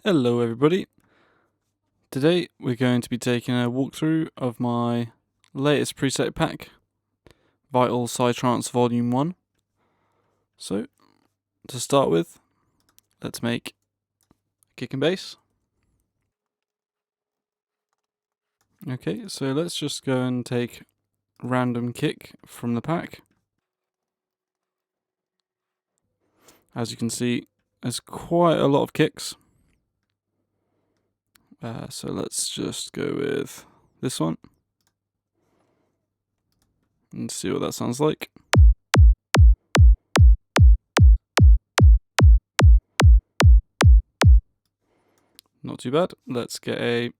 Hello everybody. Today we're going to be taking a walkthrough of my latest preset pack, Vital Psytrance Vol.1. So, to start with, let's make kick and bass. Okay, so let's just go and take random kick from the pack. As you can see, there's quite a lot of kicks. So let's just go with this one and see what that sounds like. Not too bad. Let's get a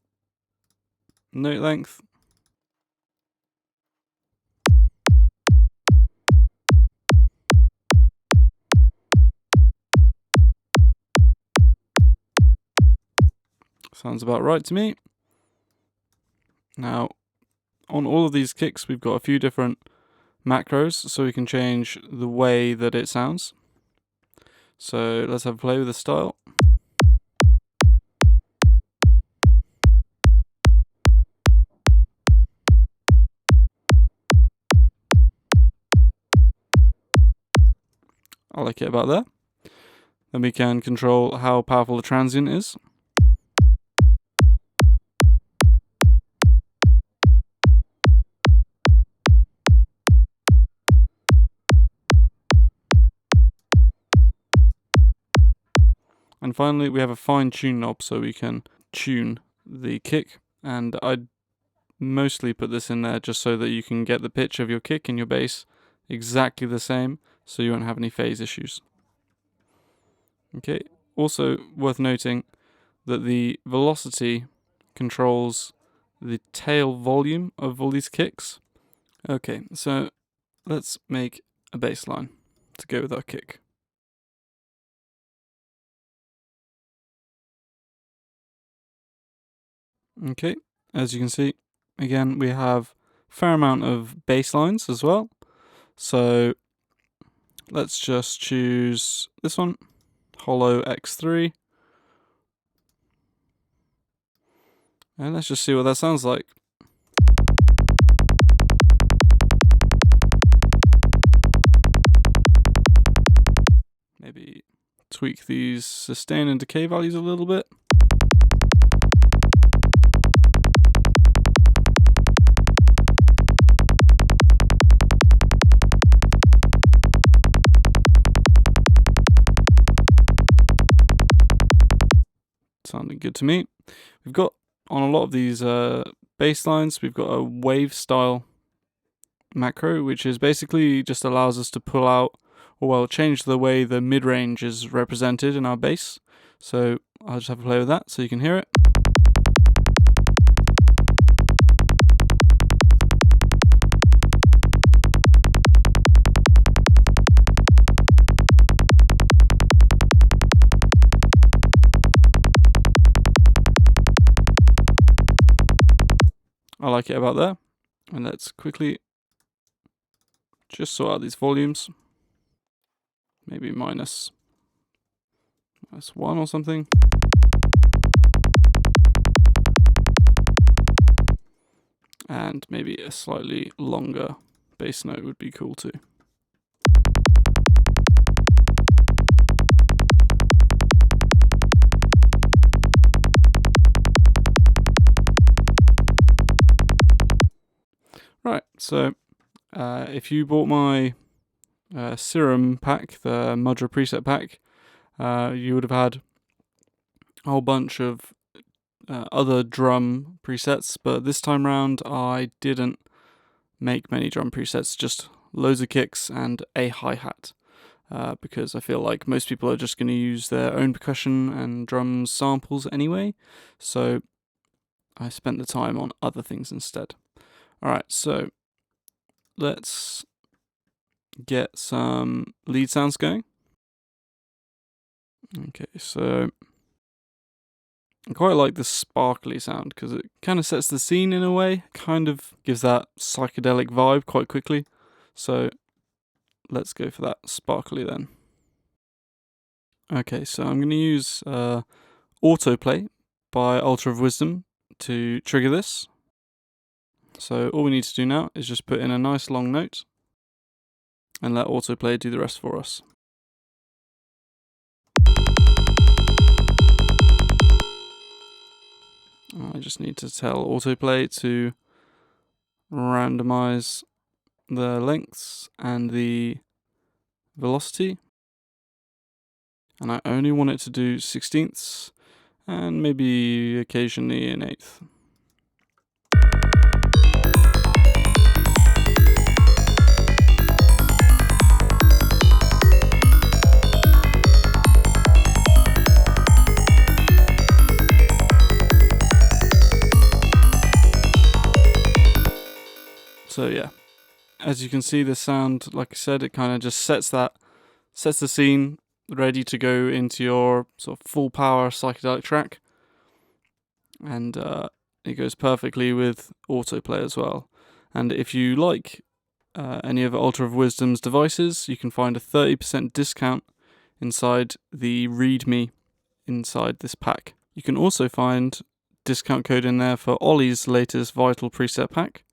note length. Sounds about right to me. Now, on all of these kicks, we've got a few different macros, so we can change the way that it sounds. So let's have a play with the style. I like it about there. Then we can control how powerful the transient is. And finally, we have a fine tune knob, so we can tune the kick. And I'd mostly put this in there just so that you can get the pitch of your kick and your bass exactly the same, so you won't have any phase issues. Okay, also worth noting that the velocity controls the tail volume of all these kicks. Okay, so let's make a bass line to go with our kick. Okay, as you can see, again, we have a fair amount of bass lines as well. So let's just choose this one, Hollow X3. And let's just see what that sounds like. Maybe tweak these sustain and decay values a little bit. Sounding good to me. We've got on a lot of these bass lines, we've got a wave style macro, which is basically just allows us to pull out, or well, change the way the mid-range is represented in our bass. So I'll just have a play with that so you can hear it. I like it about there. And let's quickly just sort out these volumes. Maybe minus 1 or something. And maybe a slightly longer bass note would be cool too. Right, so if you bought my Serum pack, the Mudra preset pack, you would have had a whole bunch of other drum presets, but this time round I didn't make many drum presets, just loads of kicks and a hi-hat, because I feel like most people are just going to use their own percussion and drum samples anyway, so I spent the time on other things instead. Alright, so let's get some lead sounds going. Okay, so I quite like the sparkly sound because it kind of sets the scene in a way, kind of gives that psychedelic vibe quite quickly. So let's go for that sparkly then. Okay, so I'm going to use autoplay by Altar of Wisdom to trigger this. So all we need to do now is just put in a nice long note and let autoplay do the rest for us. I just need to tell autoplay to randomize the lengths and the velocity, and I only want it to do 16ths and maybe occasionally an 1/8. So yeah, as you can see, the sound, like I said, it kind of just sets the scene ready to go into your sort of full power psychedelic track, and it goes perfectly with autoplay as well. And if you like any of Altar of Wisdom's devices, you can find a 30% discount inside the README inside this pack. You can also find discount code in there for Ollie's latest Vital preset pack,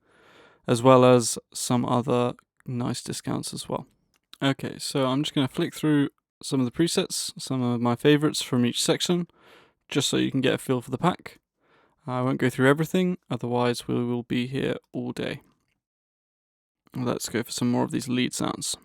as well as some other nice discounts as well. Okay, so I'm just going to flick through some of the presets, some of my favorites from each section, just so you can get a feel for the pack. I won't go through everything, otherwise we will be here all day. Let's go for some more of these lead sounds.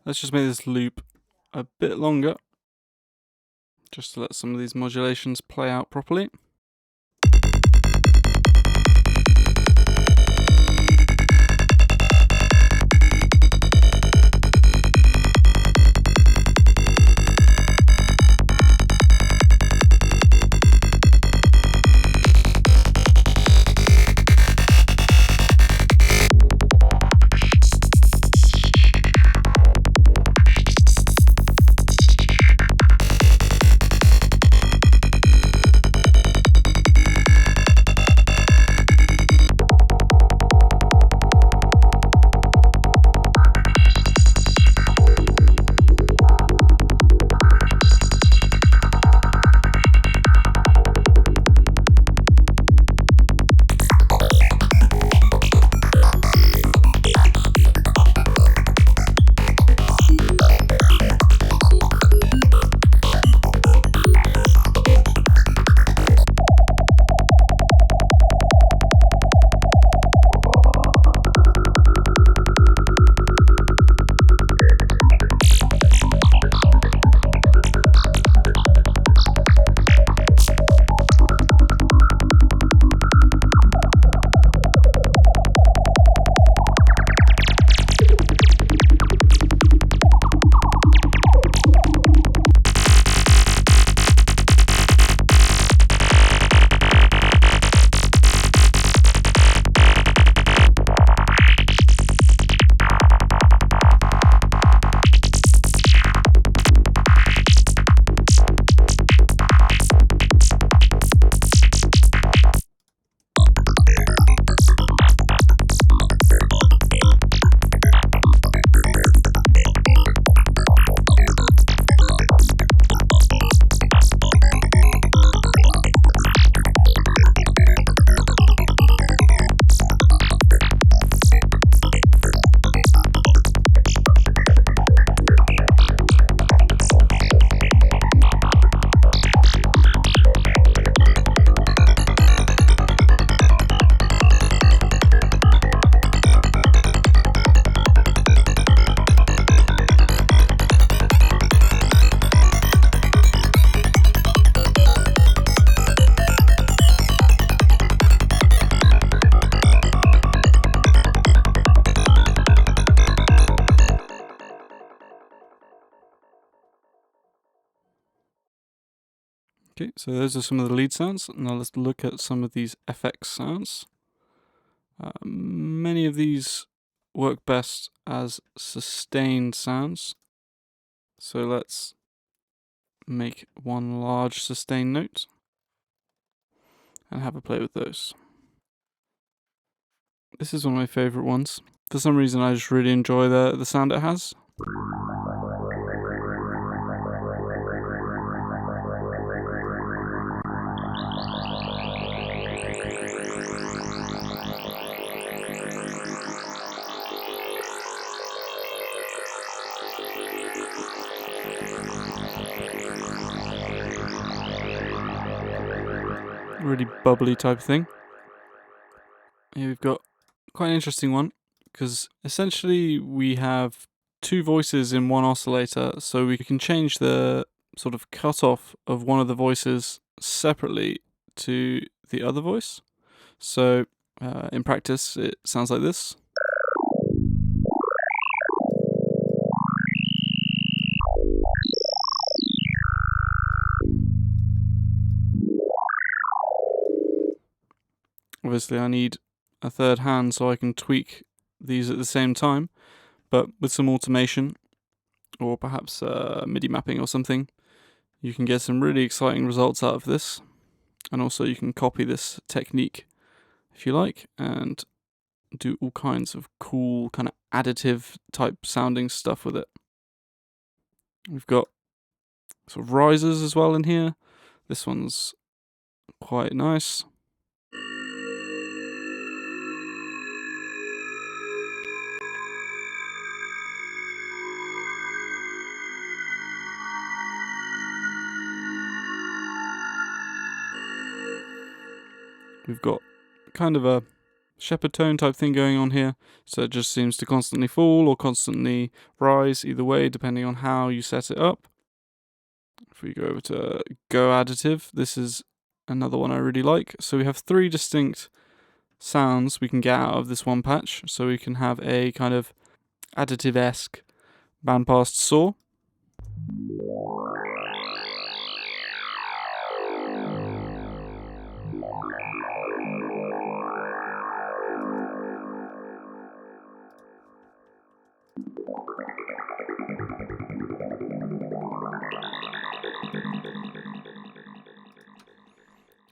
Let's just make this loop a bit longer, just to let some of these modulations play out properly. Okay, so those are some of the lead sounds. Now let's look at some of these FX sounds. Many of these work best as sustained sounds. So let's make one large sustained note and have a play with those. This is one of my favorite ones. For some reason I just really enjoy the sound it has. Really bubbly type of thing. Here we've got quite an interesting one, because essentially we have two voices in one oscillator, so we can change the sort of cutoff of one of the voices separately to the other voice. So in practice it sounds like this. Obviously I need a third hand so I can tweak these at the same time, but with some automation or perhaps MIDI mapping or something, you can get some really exciting results out of this. And also you can copy this technique if you like and do all kinds of cool kind of additive type sounding stuff with it. We've got sort of risers as well in here. This one's quite nice. We've got kind of a shepherd tone type thing going on here, so it just seems to constantly fall or constantly rise, either way, depending on how you set it up. If we go over to Go Additive, this is another one I really like. So we have three distinct sounds we can get out of this one patch. So we can have a kind of additive-esque bandpass saw.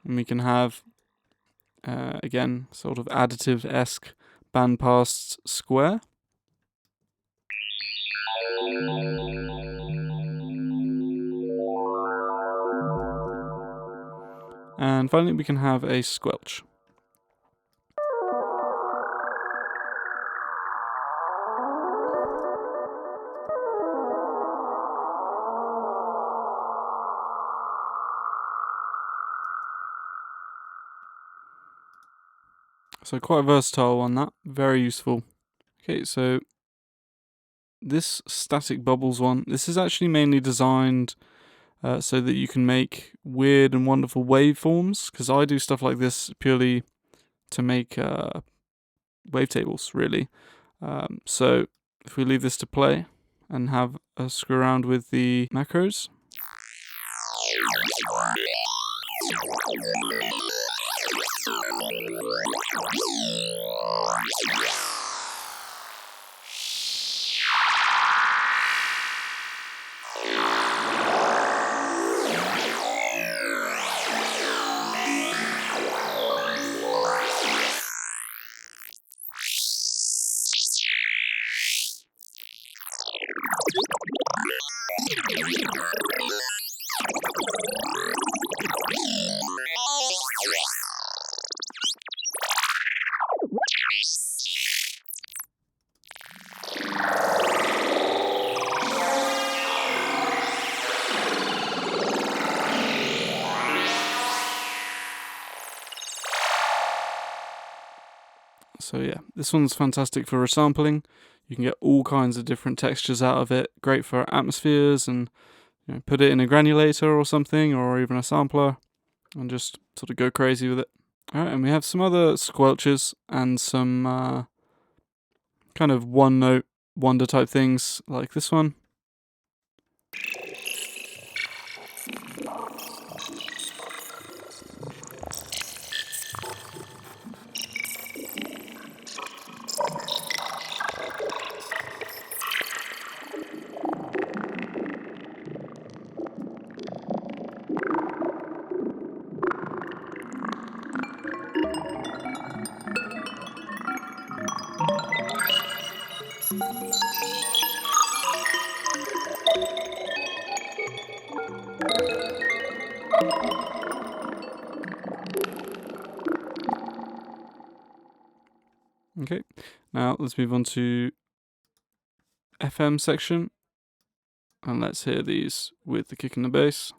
And we can have, again, sort of additive-esque bandpass square. And finally we can have a squelch. So quite a versatile one, that. Very useful. Okay, so this static bubbles one, this is actually mainly designed so that you can make weird and wonderful waveforms, because I do stuff like this purely to make wavetables, really. So if we leave this to play and have a screw around with the macros. So yeah, this one's fantastic for resampling. You can get all kinds of different textures out of it. Great for atmospheres, and put it in a granulator or something, or even a sampler, and just sort of go crazy with it. Alright, and we have some other squelches and some kind of one note wonder type things like this one. Okay, now let's move on to FM section, and let's hear these with the kick and the bass.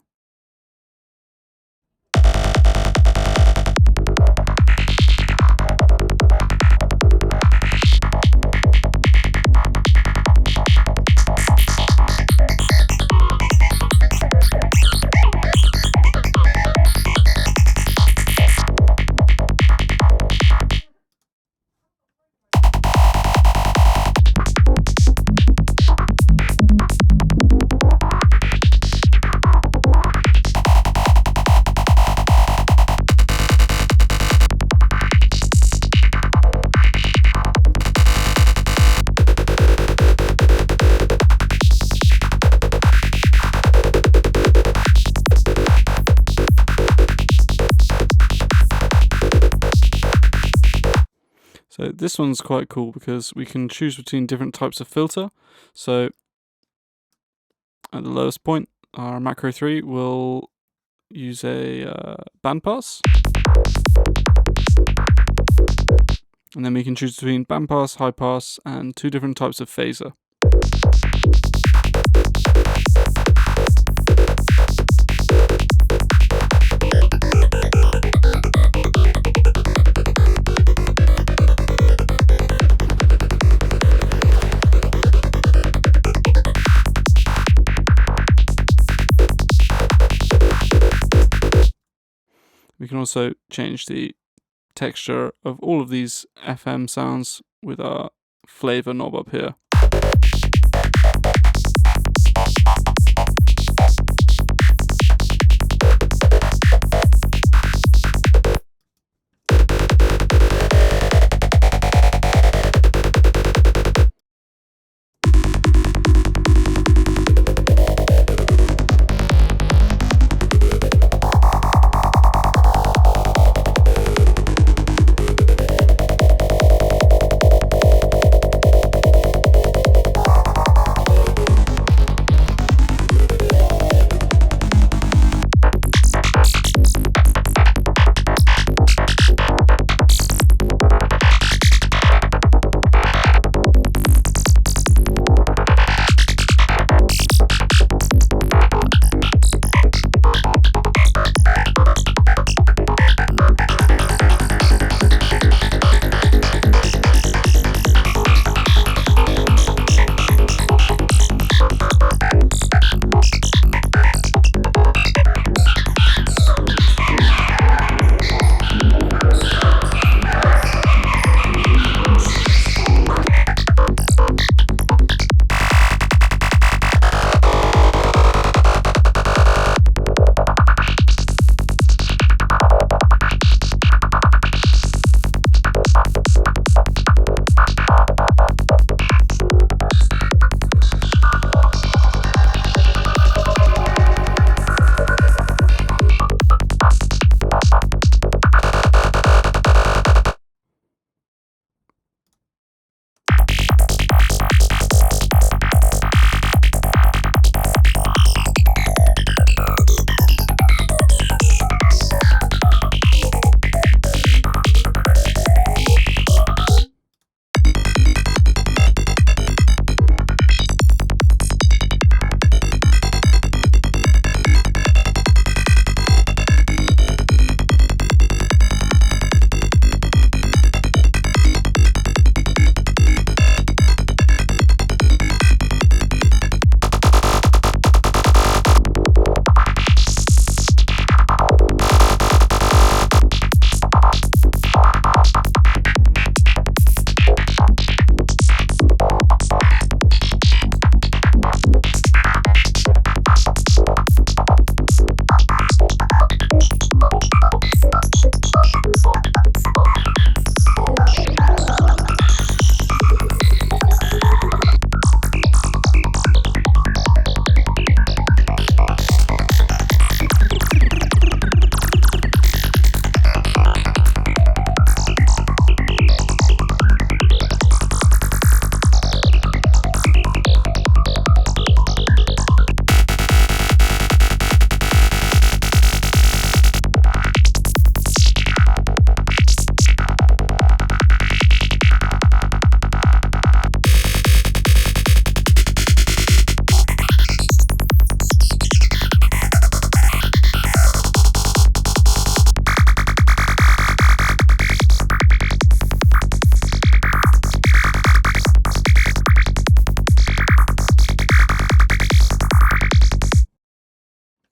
So this one's quite cool because we can choose between different types of filter. So at the lowest point, our macro 3 will use a bandpass. And then we can choose between bandpass, high pass, and 2 different types of phaser. We can also change the texture of all of these FM sounds with our flavor knob up here.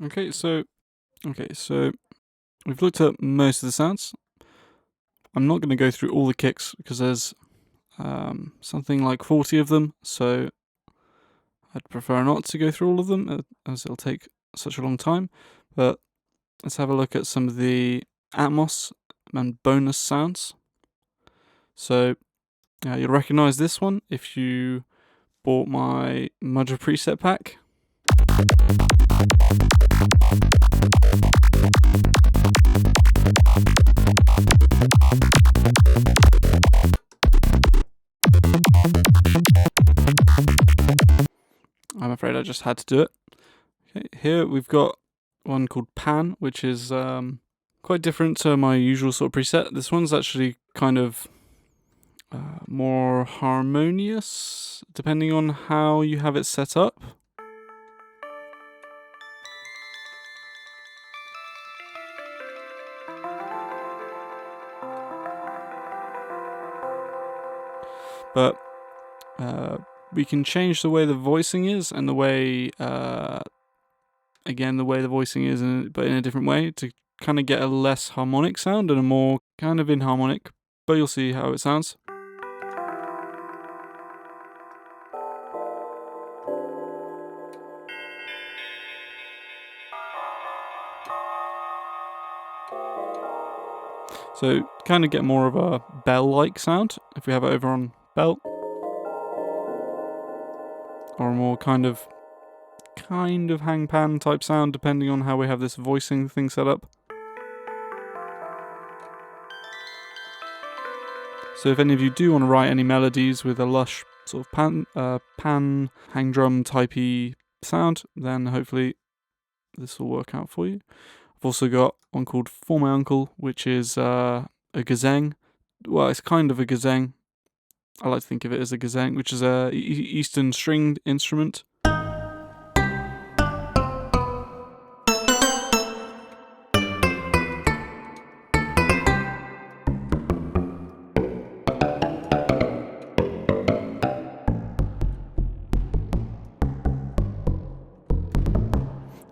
Okay, so we've looked at most of the sounds. I'm not going to go through all the kicks because there's something like 40 of them, so I'd prefer not to go through all of them as it'll take such a long time. But let's have a look at some of the Atmos and bonus sounds. So you'll recognize this one if you bought my Mudra preset pack. I'm afraid I just had to do it. Okay, here we've got one called Pan, which is quite different to my usual sort of preset. This one's actually kind of more harmonious, depending on how you have it set up. But we can change the way the voicing is and the way, again, the way the voicing is, but in a different way to kind of get a less harmonic sound and a more kind of inharmonic, but you'll see how it sounds. So kind of get more of a bell-like sound if we have it over on bell. Or a more kind of hang pan type sound depending on how we have this voicing thing set up. So if any of you do want to write any melodies with a lush sort of pan hang drum typey sound, then hopefully this will work out for you. I've also got one called For My Uncle, which is a gazeng. Well, it's kind of a gazeng. I like to think of it as a gazeng, which is a Eastern stringed instrument.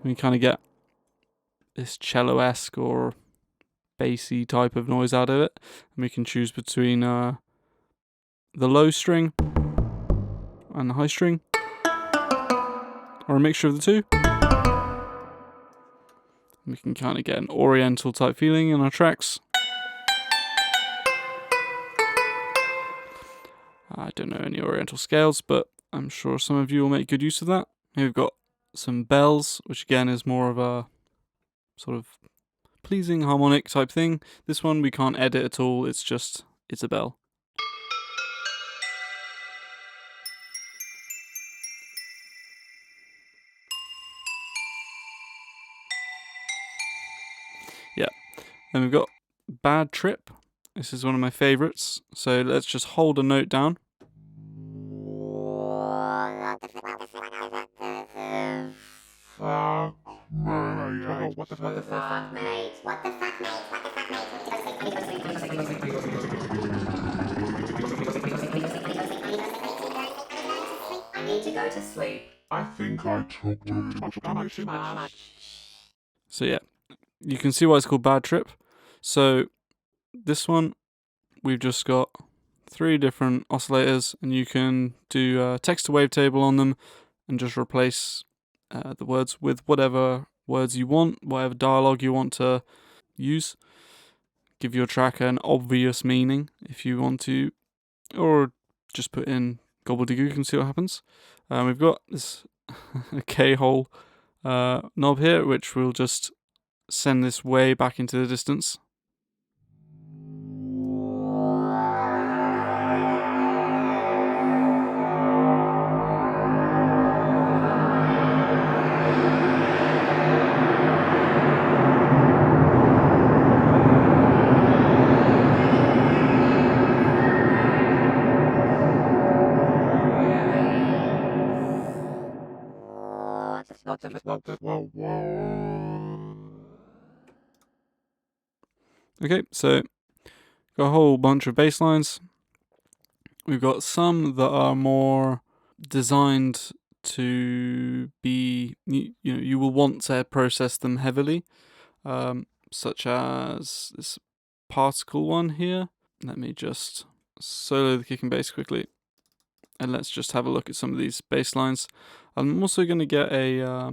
We kind of get this cello-esque or bassy type of noise out of it, and we can choose between the low string and the high string, or a mixture of the two. We can kind of get an oriental type feeling in our tracks. I don't know any oriental scales, but I'm sure some of you will make good use of that. Here we've got some bells, which again is more of a sort of pleasing harmonic type thing. This one we can't edit at all, it's a bell. Yeah. Then we've got Bad Trip. This is one of my favourites. So let's just hold a note down. What the fuck, mate? What the fuck, mate? I need to go to sleep. I think I took too much. So yeah, you can see why it's called Bad Trip. So this one, we've just got 3 different oscillators, and you can do a text-to wavetable on them and just replace the words with whatever words you want, whatever dialogue you want to use. Give your track an obvious meaning if you want to, or just put in gobbledygook and see what happens. We've got this K-hole knob here, which will just send this way back into the distance. Okay, so got a whole bunch of bass lines. We've got some that are more designed to be, you will want to process them heavily, such as this particle one here. Let me just solo the kick and bass quickly, and let's just have a look at some of these bass lines. I'm also going to get a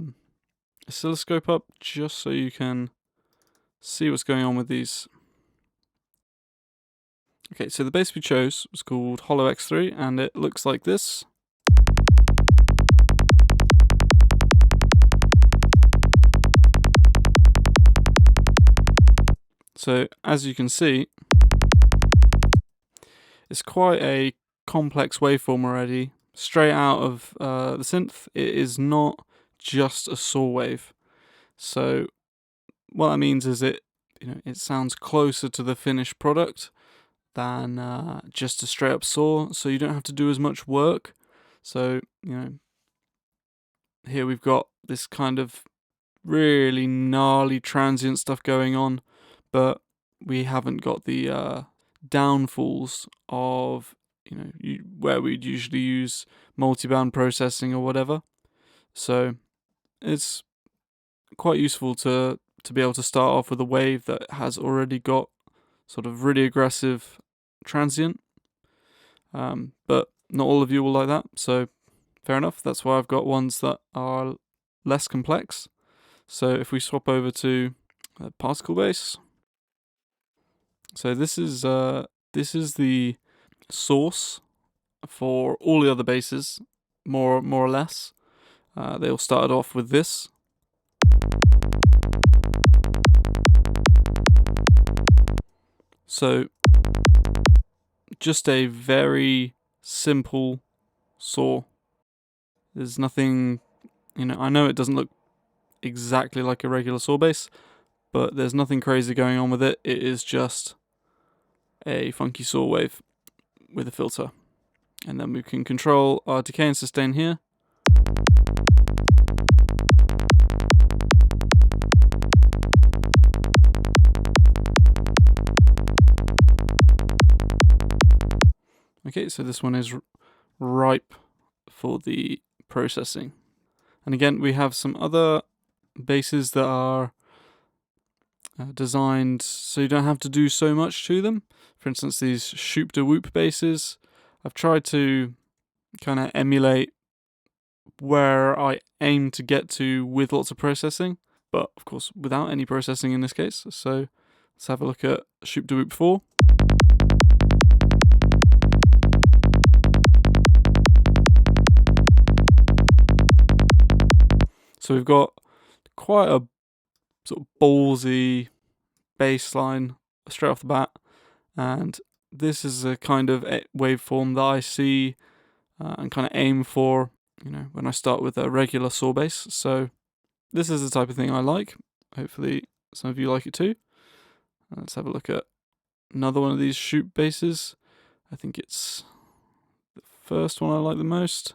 oscilloscope up just so you can see what's going on with these. Okay, so the bass we chose was called Hollow X3, and it looks like this. So as you can see, it's quite a complex waveform already, straight out of the synth. It is not just a saw wave. So what that means is it sounds closer to the finished product than just a straight up saw, so you don't have to do as much work. So, here we've got this kind of really gnarly transient stuff going on, but we haven't got the downfalls of, where we'd usually use multiband processing or whatever. So it's quite useful to be able to start off with a wave that has already got sort of really aggressive transient, but not all of you will like that, so fair enough. That's why I've got ones that are less complex. So if we swap over to particle bass, so this is the source for all the other basses, more or less. They all started off with this. So just a very simple saw. There's nothing, I know it doesn't look exactly like a regular saw bass, but there's nothing crazy going on with it. It is just a funky saw wave with a filter. And then we can control our decay and sustain here. Okay, so this one is ripe for the processing. And again, we have some other basses that are designed so you don't have to do so much to them. For instance, these shoop de whoop basses. I've tried to kind of emulate where I aim to get to with lots of processing, but of course without any processing in this case. So let's have a look at shoop de whoop 4. So we've got quite a sort of ballsy bass line straight off the bat, and this is a kind of waveform that I see and kind of aim for, when I start with a regular saw bass. So this is the type of thing I like. Hopefully some of you like it too. Let's have a look at another one of these shoop basses. I think it's the first one I like the most.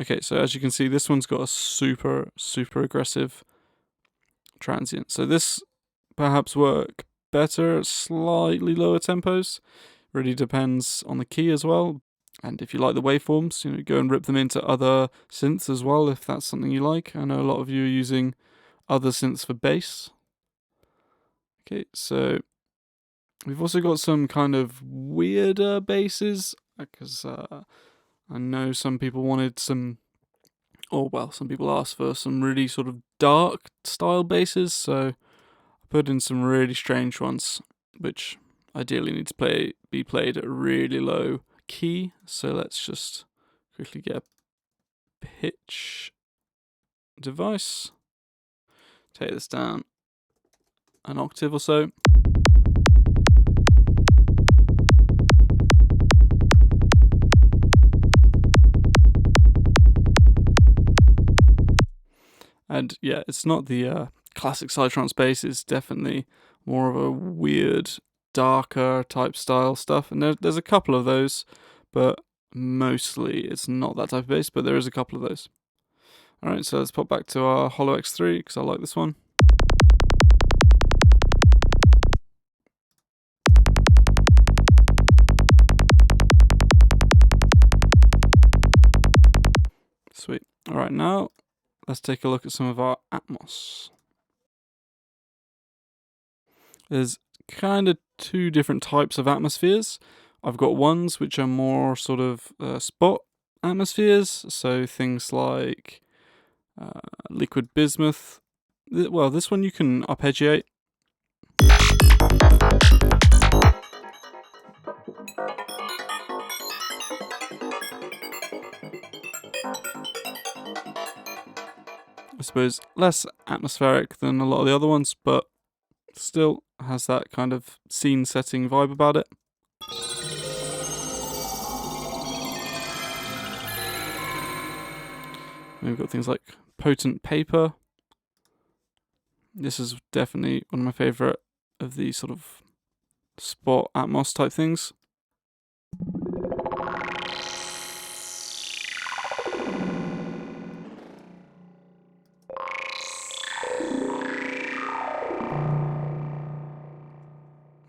Okay, so as you can see, this one's got a super aggressive transient. So this perhaps work better at slightly lower tempos. Really depends on the key as well. And if you like the waveforms, go and rip them into other synths as well, if that's something you like. I know a lot of you are using other synths for bass. Okay, so we've also got some kind of weirder basses, because I know some people wanted some people asked for some really sort of dark style basses, so I put in some really strange ones, which ideally need to be played at a really low key. So let's just quickly get a pitch device, take this down an octave or so. And yeah, it's not the classic Psytrance bass, it's definitely more of a weird, darker type style stuff. And there's a couple of those, but mostly it's not that type of bass, but there is a couple of those. Alright, so let's pop back to our Hollow X3, because I like this one. Alright, now let's take a look at some of our Atmos. There's kind of two different types of atmospheres. I've got ones which are more sort of spot atmospheres, so things like liquid bismuth. Well, this one you can arpeggiate. I suppose less atmospheric than a lot of the other ones, but still has that kind of scene setting vibe about it. And we've got things like potent paper. This is definitely one of my favourite of these sort of spot Atmos type things.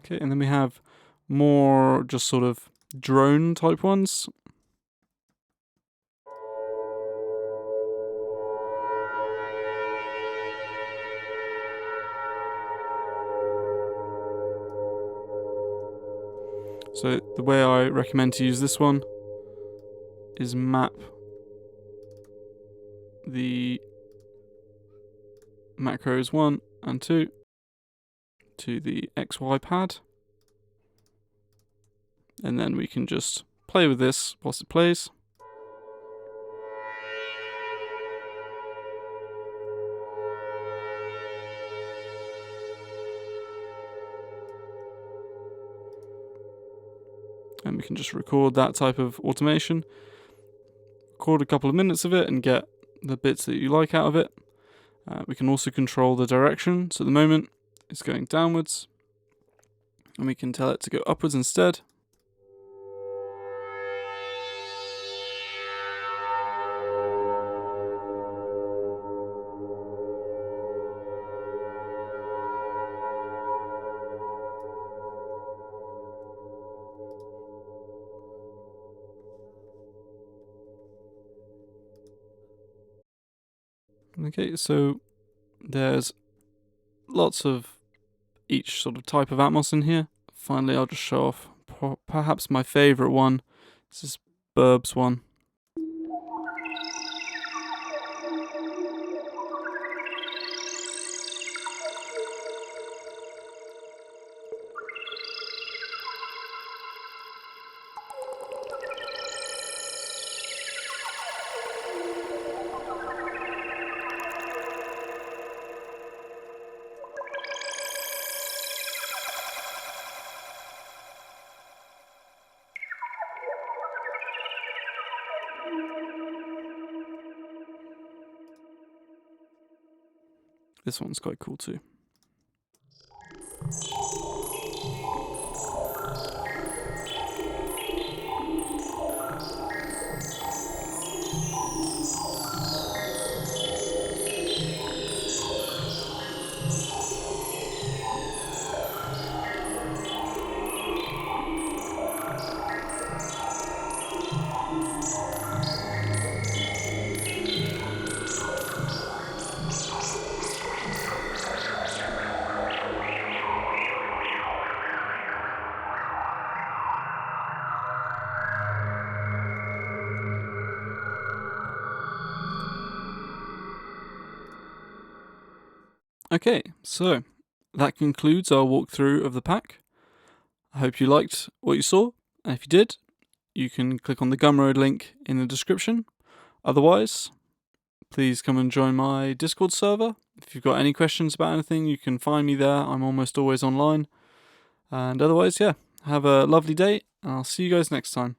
Okay, and then we have more just sort of drone type ones. So the way I recommend to use this one is map the macros 1 and 2 to the XY pad, and then we can just play with this whilst it plays. And we can just record that type of automation, record a couple of minutes of it and get the bits that you like out of it. We can also control the direction, so at the moment it's going downwards, and we can tell it to go upwards instead. Okay, so there's lots of each sort of type of Atmos in here. Finally, I'll just show off perhaps my favourite one. This is Burb's one. This one's quite cool too. Okay, so that concludes our walkthrough of the pack. I hope you liked what you saw, and if you did, you can click on the Gumroad link in the description. Otherwise, please come and join my Discord server. If you've got any questions about anything, you can find me there. I'm almost always online. And otherwise, yeah, have a lovely day, and I'll see you guys next time.